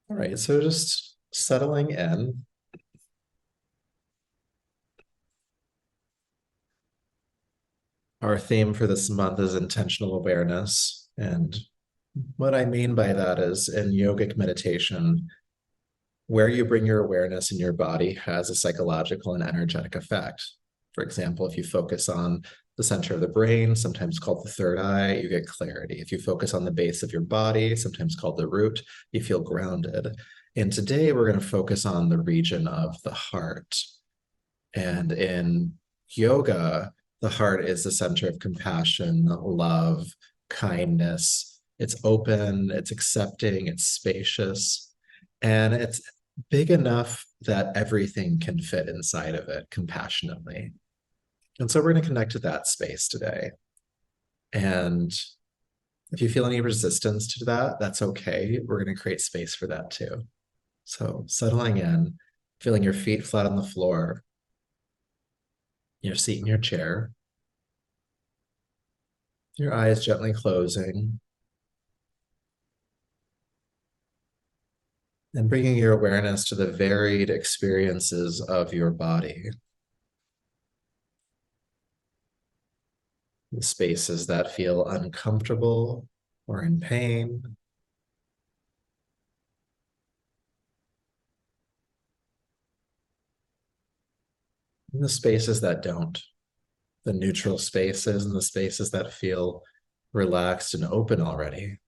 All right, so just settling in. Our theme for this month is intentional awareness. And what I mean by that is in yogic meditation, where you bring your awareness in your body has a psychological and energetic effect. For example, if you focus on the center of the brain, sometimes called the third eye, you get clarity. If you focus on the base of your body, sometimes called the root, you feel grounded. And today we're going to focus on the region of the heart. And in yoga, the heart is the center of compassion, love, kindness. It's open, it's accepting, it's spacious, and it's big enough that everything can fit inside of it compassionately. And so we're going to connect to that space today. And if you feel any resistance to that, that's okay. We're going to create space for that too. So settling in, feeling your feet flat on the floor, your seat in your chair, your eyes gently closing, and bringing your awareness to the varied experiences of your body, the spaces that feel uncomfortable or in pain, and the spaces that don't, the neutral spaces and the spaces that feel relaxed and open already.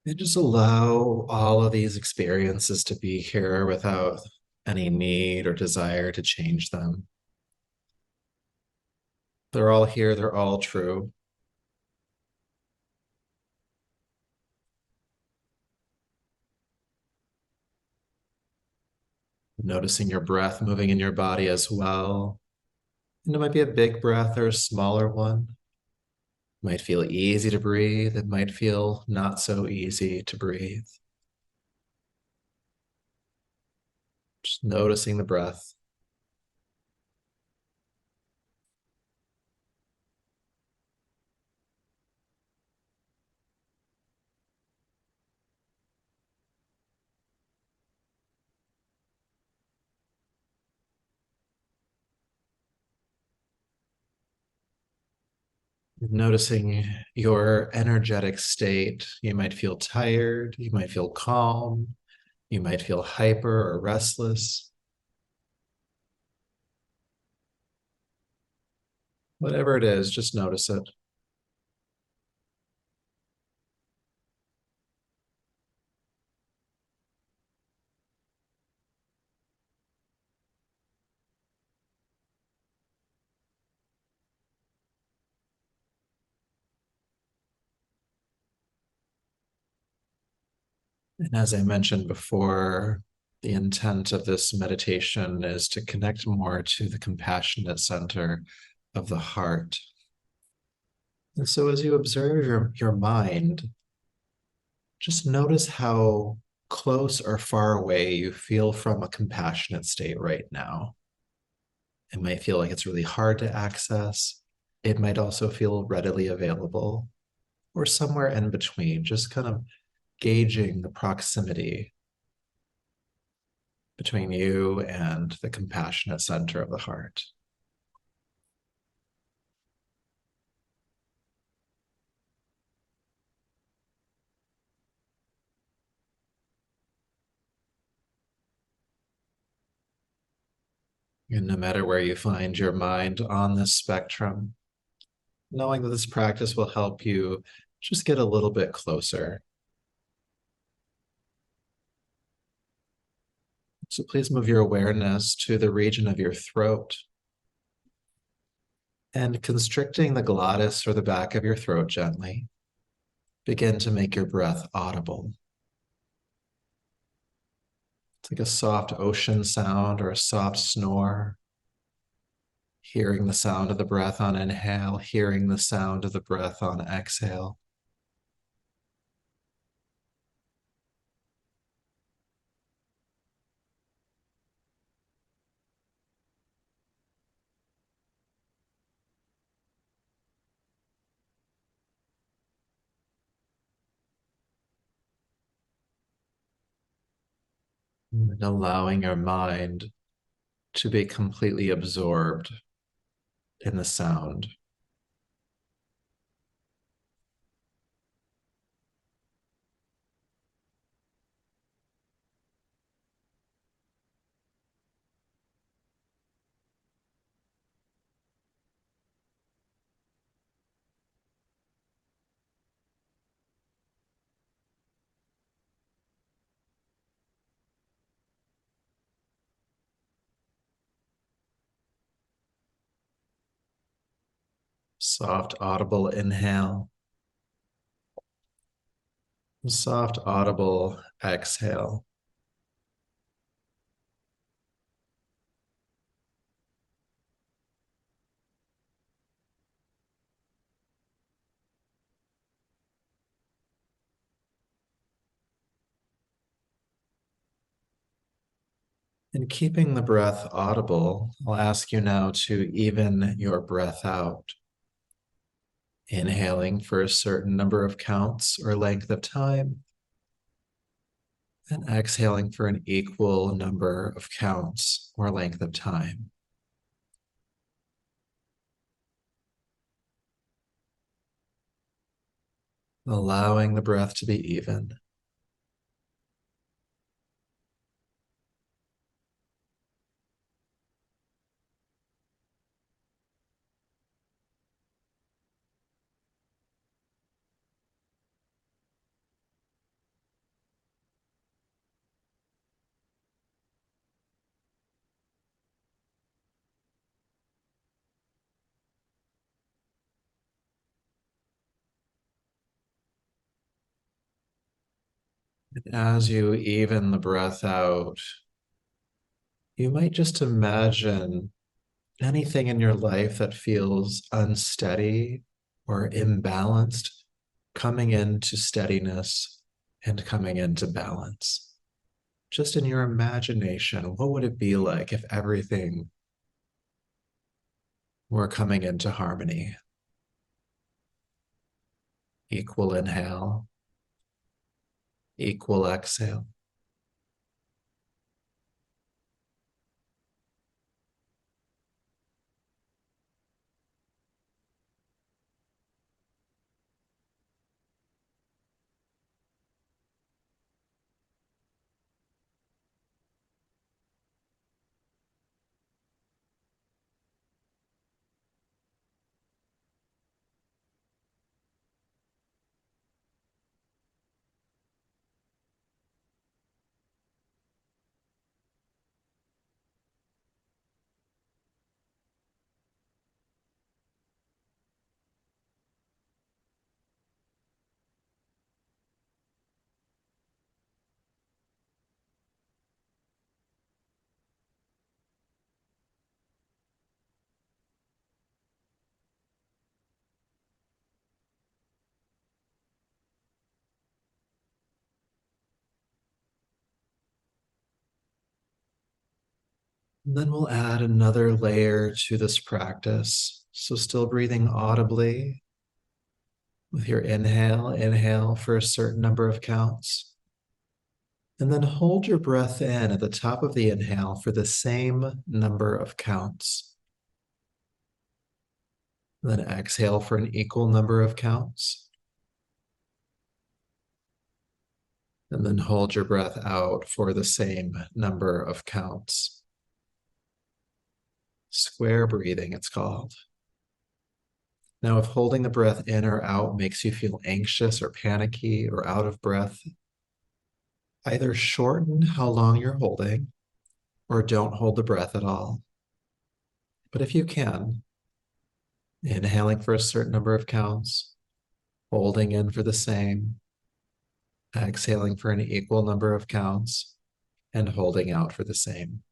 And just allow all of these experiences to be here without any need or desire to change them. They're all here, they're all true. Noticing your breath moving in your body as well. And it might be a big breath or a smaller one. It might feel easy to breathe. It might feel not so easy to breathe. Just noticing the breath. Noticing your energetic state. You might feel tired. You might feel calm. You might feel hyper or restless. Whatever it is, just notice it. And as I mentioned before, the intent of this meditation is to connect more to the compassionate center of the heart. And so as you observe your mind, just notice how close or far away you feel from a compassionate state right now. It might feel like it's really hard to access. It might also feel readily available or somewhere in between, just kind of gauging the proximity between you and the compassionate center of the heart. And no matter where you find your mind on this spectrum, knowing that this practice will help you just get a little bit closer. So please move your awareness to the region of your throat and constricting the glottis or the back of your throat gently. Begin to make your breath audible. It's like a soft ocean sound or a soft snore. Hearing the sound of the breath on inhale, hearing the sound of the breath on exhale. And allowing your mind to be completely absorbed in the sound. Soft, audible inhale, soft, audible exhale. And keeping the breath audible, I'll ask you now to even your breath out. Inhaling for a certain number of counts or length of time, and exhaling for an equal number of counts or length of time. Allowing the breath to be even. And as you even the breath out, you might just imagine anything in your life that feels unsteady or imbalanced coming into steadiness and coming into balance. Just in your imagination, what would it be like if everything were coming into harmony? Equal inhale, equal exhale. And then we'll add another layer to this practice. So still breathing audibly with your inhale, inhale for a certain number of counts. And then hold your breath in at the top of the inhale for the same number of counts. Then exhale for an equal number of counts. And then hold your breath out for the same number of counts. Square breathing, it's called. Now, if holding the breath in or out makes you feel anxious or panicky or out of breath, either shorten how long you're holding or don't hold the breath at all. But if you can, inhaling for a certain number of counts, holding in for the same, exhaling for an equal number of counts, and holding out for the same.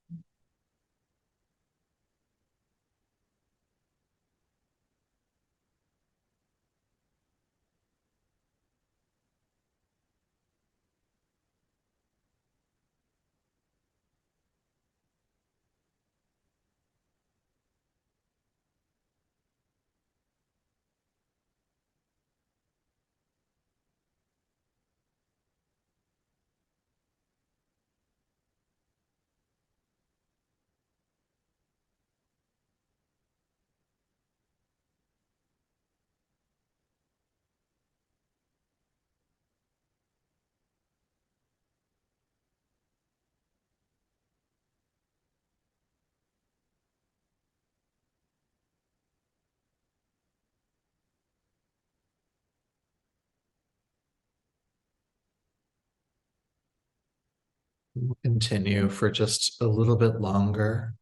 We'll continue for just a little bit longer.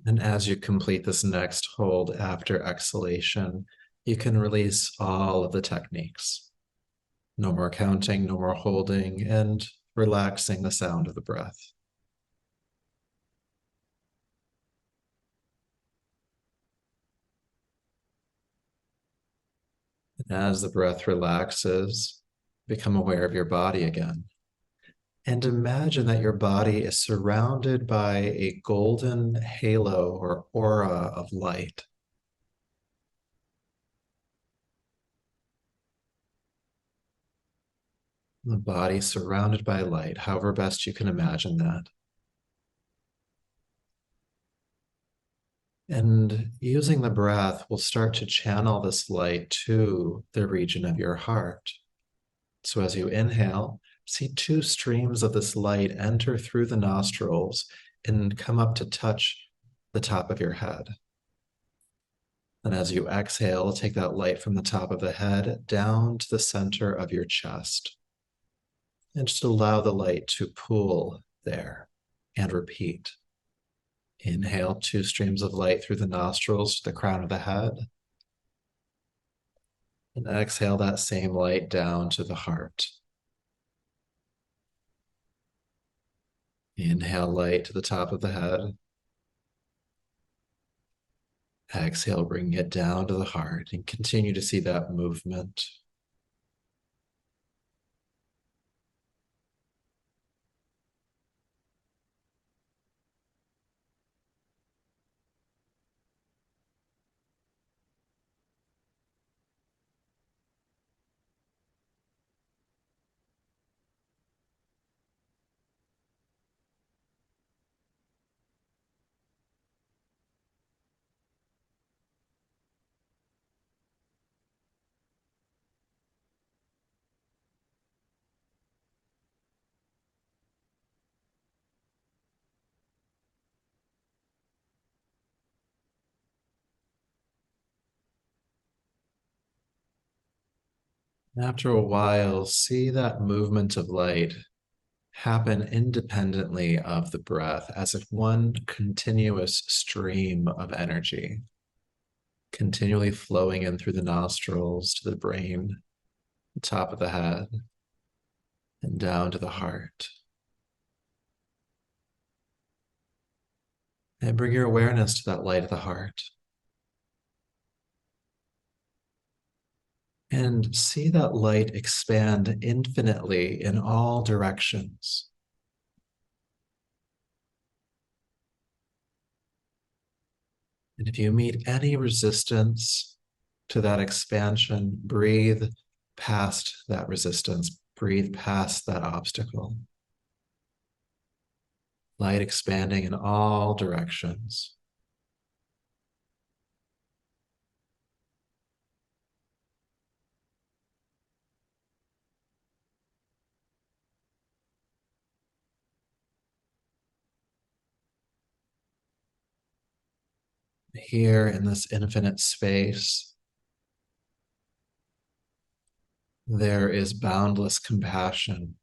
And as you complete this next hold after exhalation, you can release all of the techniques. No more counting, no more holding, and relaxing the sound of the breath. And as the breath relaxes, become aware of your body again. And imagine that your body is surrounded by a golden halo or aura of light. The body surrounded by light, however best you can imagine that. And using the breath, we'll start to channel this light to the region of your heart. So as you inhale, see two streams of this light enter through the nostrils and come up to touch the top of your head. And as you exhale, take that light from the top of the head down to the center of your chest. And just allow the light to pool there and repeat. Inhale, two streams of light through the nostrils to the crown of the head. And exhale that same light down to the heart. Inhale light to the top of the head. Exhale, bringing it down to the heart, and continue to see that movement. After a while, see that movement of light happen independently of the breath, as if one continuous stream of energy, continually flowing in through the nostrils to the brain, the top of the head, and down to the heart. And bring your awareness to that light of the heart. And see that light expand infinitely in all directions. And if you meet any resistance to that expansion, breathe past that resistance, breathe past that obstacle. Light expanding in all directions. Here in this infinite space, there is boundless compassion,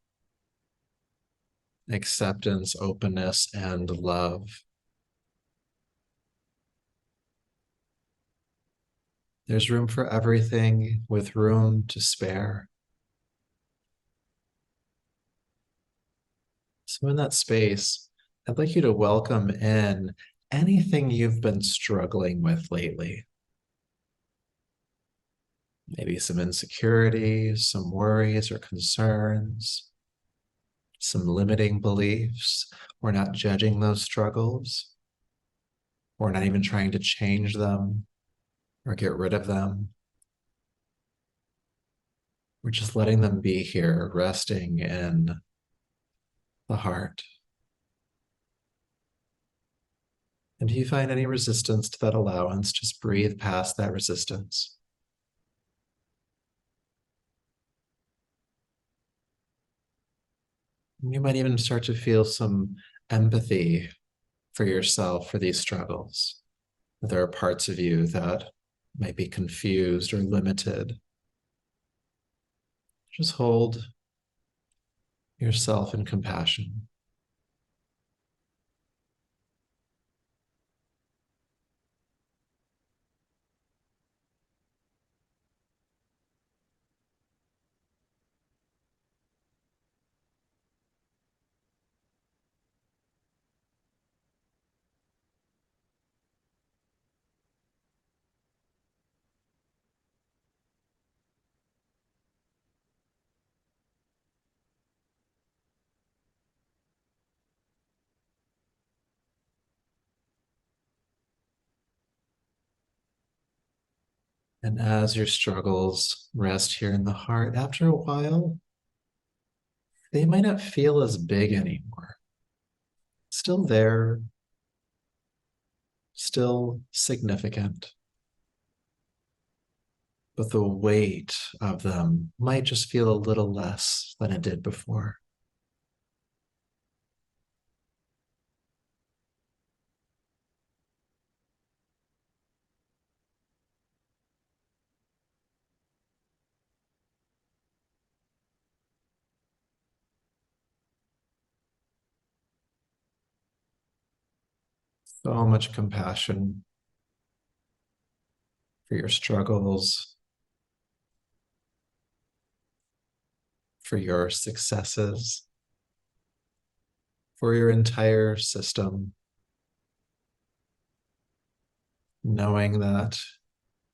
acceptance, openness, and love. There's room for everything with room to spare. So in that space, I'd like you to welcome in anything you've been struggling with lately. Maybe some insecurities, some worries or concerns, some limiting beliefs. We're not judging those struggles. We're not even trying to change them or get rid of them. We're just letting them be here, resting in the heart. And if you find any resistance to that allowance, just breathe past that resistance. You might even start to feel some empathy for yourself for these struggles. There are parts of you that might be confused or limited. Just hold yourself in compassion. And as your struggles rest here in the heart, after a while, they might not feel as big anymore. Still there, still significant, but the weight of them might just feel a little less than it did before. So much compassion for your struggles, for your successes, for your entire system, knowing that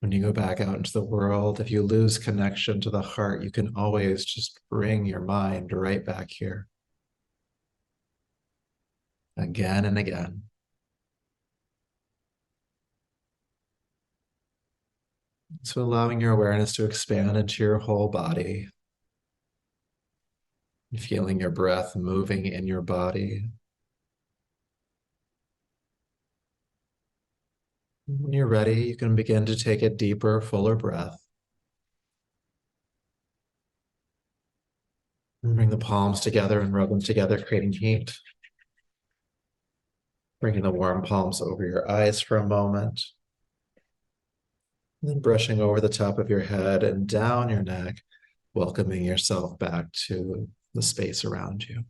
when you go back out into the world, if you lose connection to the heart, you can always just bring your mind right back here again and again. So allowing your awareness to expand into your whole body, feeling your breath moving in your body. When you're ready, you can begin to take a deeper, fuller breath. And bring the palms together and rub them together, creating heat. Bringing the warm palms over your eyes for a moment. And then brushing over the top of your head and down your neck, welcoming yourself back to the space around you.